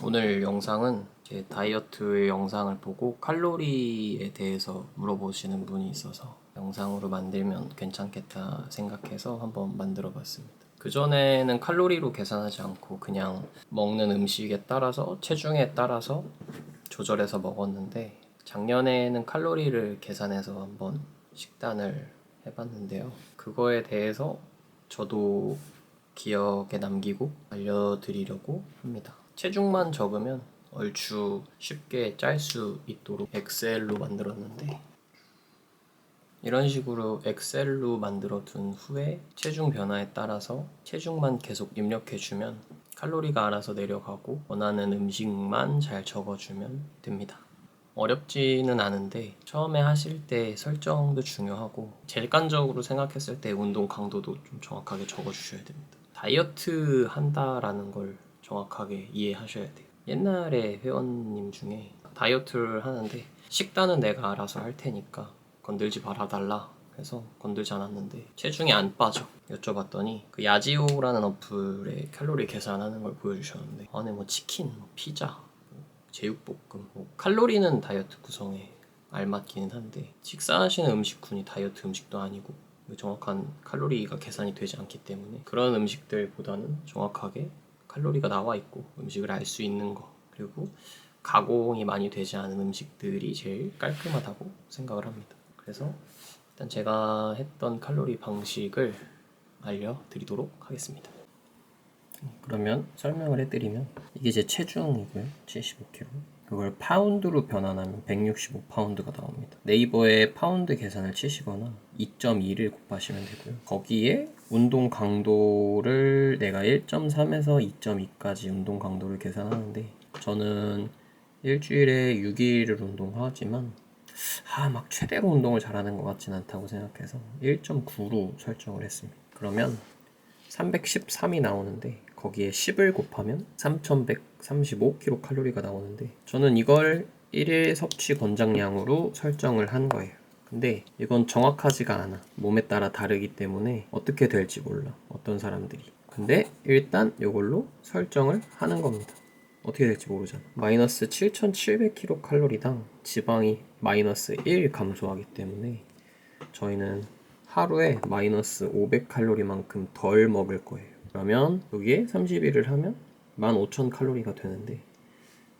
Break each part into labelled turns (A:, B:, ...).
A: 오늘 영상은 제 다이어트 영상을 보고 칼로리에 대해서 물어보시는 분이 있어서 영상으로 만들면 괜찮겠다 생각해서 한번 만들어 봤습니다. 그전에는 칼로리로 계산하지 않고 그냥 먹는 음식에 따라서 체중에 따라서 조절해서 먹었는데 작년에는 칼로리를 계산해서 한번 식단을 해봤는데요. 그거에 대해서 저도 기억에 남기고 알려드리려고 합니다. 체중만 적으면 얼추 쉽게 짤 수 있도록 엑셀로 만들었는데 이런 식으로 엑셀로 만들어 둔 후에 체중 변화에 따라서 체중만 계속 입력해주면 칼로리가 알아서 내려가고 원하는 음식만 잘 적어주면 됩니다. 어렵지는 않은데 처음에 하실 때 설정도 중요하고 객관적으로 생각했을 때 운동 강도도 좀 정확하게 적어주셔야 됩니다. 다이어트 한다라는 걸 정확하게 이해하셔야 돼요. 옛날에 회원님 중에 다이어트를 하는데 식단은 내가 알아서 할 테니까 건들지 말아달라 해서 건들지 않았는데 체중이 안 빠져. 여쭤봤더니 그 야지오라는 어플에 칼로리 계산하는 걸 보여주셨는데 안에 뭐 치킨, 뭐 피자, 제육볶음, 뭐 칼로리는 다이어트 구성에 알맞기는 한데 식사하시는 음식군이 다이어트 음식도 아니고 정확한 칼로리가 계산이 되지 않기 때문에 그런 음식들보다는 정확하게 칼로리가 나와 있고 음식을 알 수 있는 거 그리고 가공이 많이 되지 않은 음식들이 제일 깔끔하다고 생각을 합니다. 그래서 일단 제가 했던 칼로리 방식을 알려드리도록 하겠습니다. 그러면 설명을 해드리면 이게 제 체중이고요. 75kg. 그걸 파운드로 변환하면 165파운드가 나옵니다. 네이버에 파운드 계산을 치시거나 2.2를 곱하시면 되고요. 거기에 운동 강도를 내가 1.3에서 2.2까지 운동 강도를 계산하는데 저는 일주일에 6일을 운동하지만 막 최대로 운동을 잘하는 것 같진 않다고 생각해서 1.9로 설정을 했습니다. 그러면 313이 나오는데 거기에 10을 곱하면 3135kcal가 나오는데 저는 이걸 1일 섭취 권장량으로 설정을 한 거예요. 근데 이건 정확하지가 않아. 몸에 따라 다르기 때문에 어떻게 될지 몰라. 어떤 사람들이. 근데 일단 이걸로 설정을 하는 겁니다. 어떻게 될지 모르잖아. 마이너스 7700kcal당 지방이 마이너스 1 감소하기 때문에 저희는 하루에 마이너스 500칼로리만큼 덜 먹을 거예요. 그러면 여기에 30일을 하면 15,000칼로리가 되는데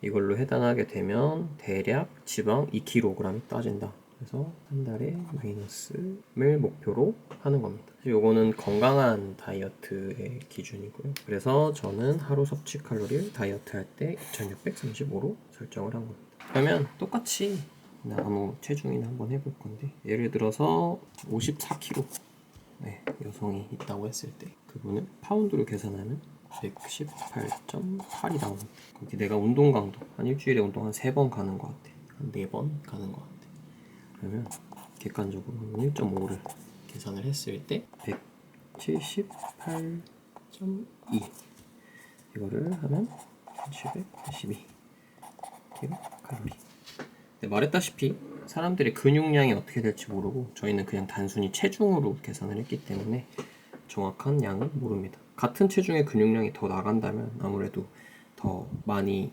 A: 이걸로 해당하게 되면 대략 지방 2kg이 빠진다. 그래서 한 달에 마이너스를 목표로 하는 겁니다. 요거는 건강한 다이어트의 기준이고요. 그래서 저는 하루 섭취 칼로리를 다이어트 할 때 2635로 설정을 한 겁니다. 그러면 똑같이 나무 체중이나 한번 해볼 건데 예를 들어서 54kg 여성이 있다고 했을 때 그분을 파운드로 계산하면 118.8이 나옵니다. 거기 내가 운동 강도 한 일주일에 운동 한 3번 가는 것 같아. 한 4번 가는 것 같아. 그러면 객관적으로 1.5를 계산을 했을 때 178.2 이거를 하면 782 킬로칼로리. 말했다시피 사람들의 근육량이 어떻게 될지 모르고 저희는 그냥 단순히 체중으로 계산을 했기 때문에 정확한 양을 모릅니다. 같은 체중의 근육량이 더 나간다면 아무래도 더 많이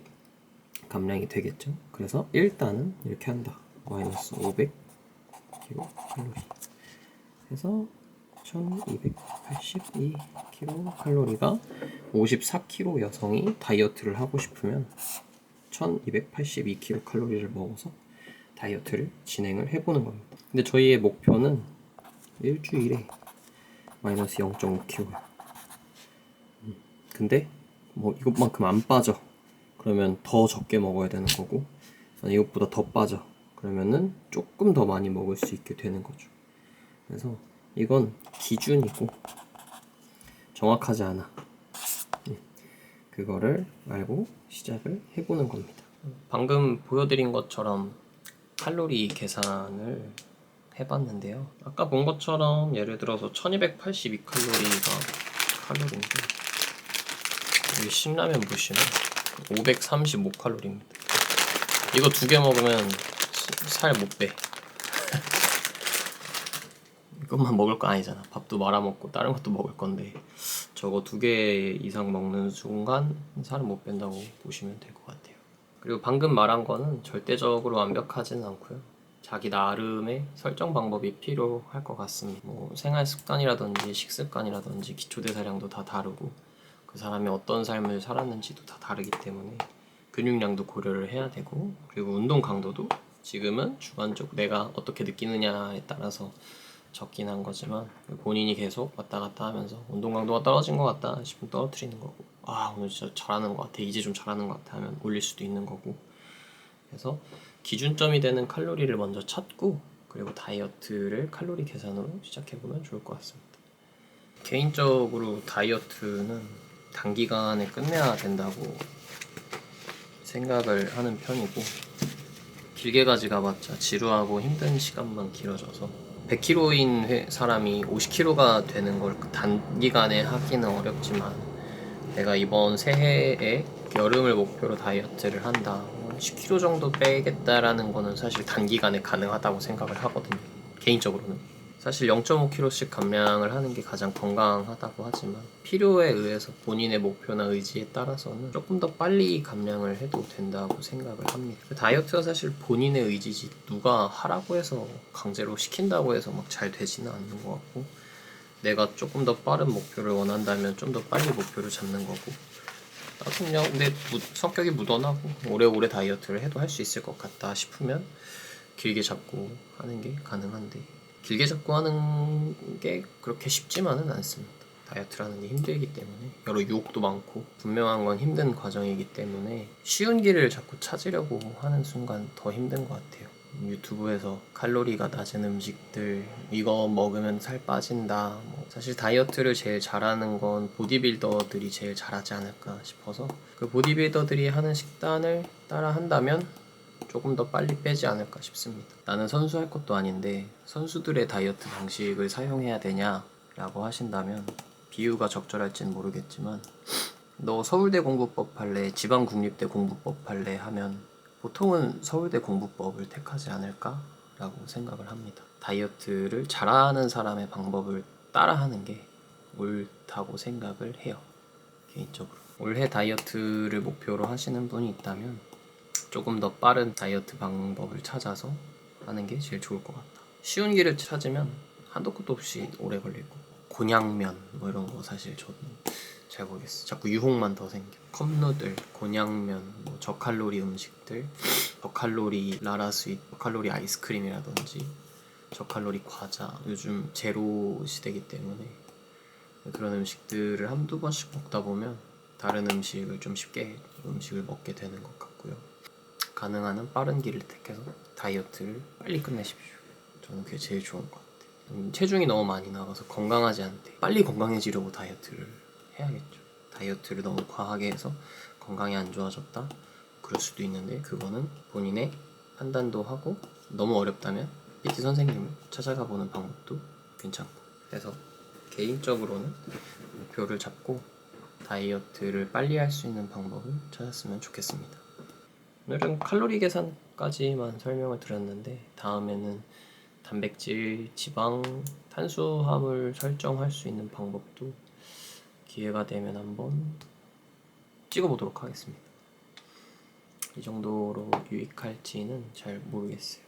A: 감량이 되겠죠. 그래서 일단은 이렇게 한다. 마이너스 500kcal 해서 1282kcal가 54kg 여성이 다이어트를 하고 싶으면 1282kcal를 먹어서 다이어트를 진행을 해보는 겁니다. 근데 저희의 목표는 일주일에 마이너스 0.5kg야. 근데 뭐 이것만큼 안 빠져. 그러면 더 적게 먹어야 되는 거고 이것보다 더 빠져. 그러면은 조금 더 많이 먹을 수 있게 되는 거죠. 그래서 이건 기준이고 정확하지 않아. 그거를 알고 시작을 해보는 겁니다. 방금 보여드린 것처럼 칼로리 계산을 해봤는데요. 아까 본 것처럼 예를 들어서 1282칼로리가 칼로리인데 여기 신라면 보시면 535칼로리입니다. 이거 2개 먹으면 살 못 빼. 이것만 먹을 거 아니잖아. 밥도 말아 먹고 다른 것도 먹을 건데 저거 2개 이상 먹는 순간 살은 못 뺀다고 보시면 될 것 같아요. 그리고 방금 말한 거는 절대적으로 완벽하지는 않고요. 자기 나름의 설정 방법이 필요할 것 같습니다. 뭐 생활 습관이라든지 식습관이라든지 기초대사량도 다 다르고 그 사람이 어떤 삶을 살았는지도 다 다르기 때문에 근육량도 고려를 해야 되고, 그리고 운동 강도도 지금은 주관적으로 내가 어떻게 느끼느냐에 따라서 적긴 한 거지만 본인이 계속 왔다 갔다 하면서 운동 강도가 떨어진 것 같다 싶으면 떨어뜨리는 거고, 아 오늘 진짜 잘하는 것 같아, 이제 좀 잘하는 것 같아 하면 올릴 수도 있는 거고. 그래서 기준점이 되는 칼로리를 먼저 찾고, 그리고 다이어트를 칼로리 계산으로 시작해보면 좋을 것 같습니다. 개인적으로 다이어트는 단기간에 끝내야 된다고 생각을 하는 편이고, 길게 가져가봤자 지루하고 힘든 시간만 길어져서 100kg인 사람이 50kg가 되는 걸 단기간에 하기는 어렵지만, 내가 이번 새해에 여름을 목표로 다이어트를 한다, 10kg 정도 빼겠다라는 거는 사실 단기간에 가능하다고 생각을 하거든요. 개인적으로는 사실 0.5kg씩 감량을 하는 게 가장 건강하다고 하지만, 필요에 의해서 본인의 목표나 의지에 따라서는 조금 더 빨리 감량을 해도 된다고 생각을 합니다. 다이어트가 사실 본인의 의지지 누가 하라고 해서 강제로 시킨다고 해서 막 잘 되지는 않는 것 같고, 내가 조금 더 빠른 목표를 원한다면 좀 더 빨리 목표를 잡는 거고, 나도 그냥 내 성격이 무던하고 오래오래 다이어트를 해도 할 수 있을 것 같다 싶으면 길게 잡고 하는 게 가능한데, 길게 잡고 하는 게 그렇게 쉽지만은 않습니다. 다이어트라는 게 힘들기 때문에, 여러 유혹도 많고 분명한 건 힘든 과정이기 때문에 쉬운 길을 자꾸 찾으려고 하는 순간 더 힘든 것 같아요. 유튜브에서 칼로리가 낮은 음식들, 이거 먹으면 살 빠진다, 사실 다이어트를 제일 잘하는 건 보디빌더들이 제일 잘하지 않을까 싶어서, 그 보디빌더들이 하는 식단을 따라 한다면 조금 더 빨리 빼지 않을까 싶습니다. 나는 선수 할 것도 아닌데 선수들의 다이어트 방식을 사용해야 되냐 라고 하신다면 비유가 적절할지는 모르겠지만, 너 서울대 공부법 할래, 지방국립대 공부법 할래 하면 보통은 서울대 공부법을 택하지 않을까 라고 생각을 합니다. 다이어트를 잘하는 사람의 방법을 따라하는 게 옳다고 생각을 해요. 개인적으로 올해 다이어트를 목표로 하시는 분이 있다면 조금 더 빠른 다이어트 방법을 찾아서 하는 게 제일 좋을 것 같다. 쉬운 길을 찾으면 한도 끝도 없이 오래 걸리고, 곤약면 뭐 이런 거 사실 저는 잘 모르겠어요. 자꾸 유혹만 더 생겨. 컵누들, 곤약면, 뭐 저칼로리 음식들, 저칼로리 라라스윗, 저칼로리 아이스크림이라든지 저칼로리 과자, 요즘 제로 시대이기 때문에 그런 음식들을 한두 번씩 먹다 보면 다른 음식을 좀 쉽게 음식을 먹게 되는 것 같고요. 가능한 한 빠른 길을 택해서 다이어트를 빨리 끝내십시오. 저는 그게 제일 좋은 것 같아요. 체중이 너무 많이 나가서 건강하지 않대, 빨리 건강해지려고 다이어트를 해야겠죠. 다이어트를 너무 과하게 해서 건강이 안 좋아졌다, 그럴 수도 있는데 그거는 본인의 판단도 하고, 너무 어렵다면 PT 선생님을 찾아가 보는 방법도 괜찮고. 그래서 개인적으로는 목표를 잡고 다이어트를 빨리 할 수 있는 방법을 찾았으면 좋겠습니다. 오늘은 칼로리 계산까지만 설명을 드렸는데, 다음에는 단백질, 지방, 탄수화물 설정할 수 있는 방법도 기회가 되면 한번 찍어보도록 하겠습니다. 이 정도로 유익할지는 잘 모르겠어요.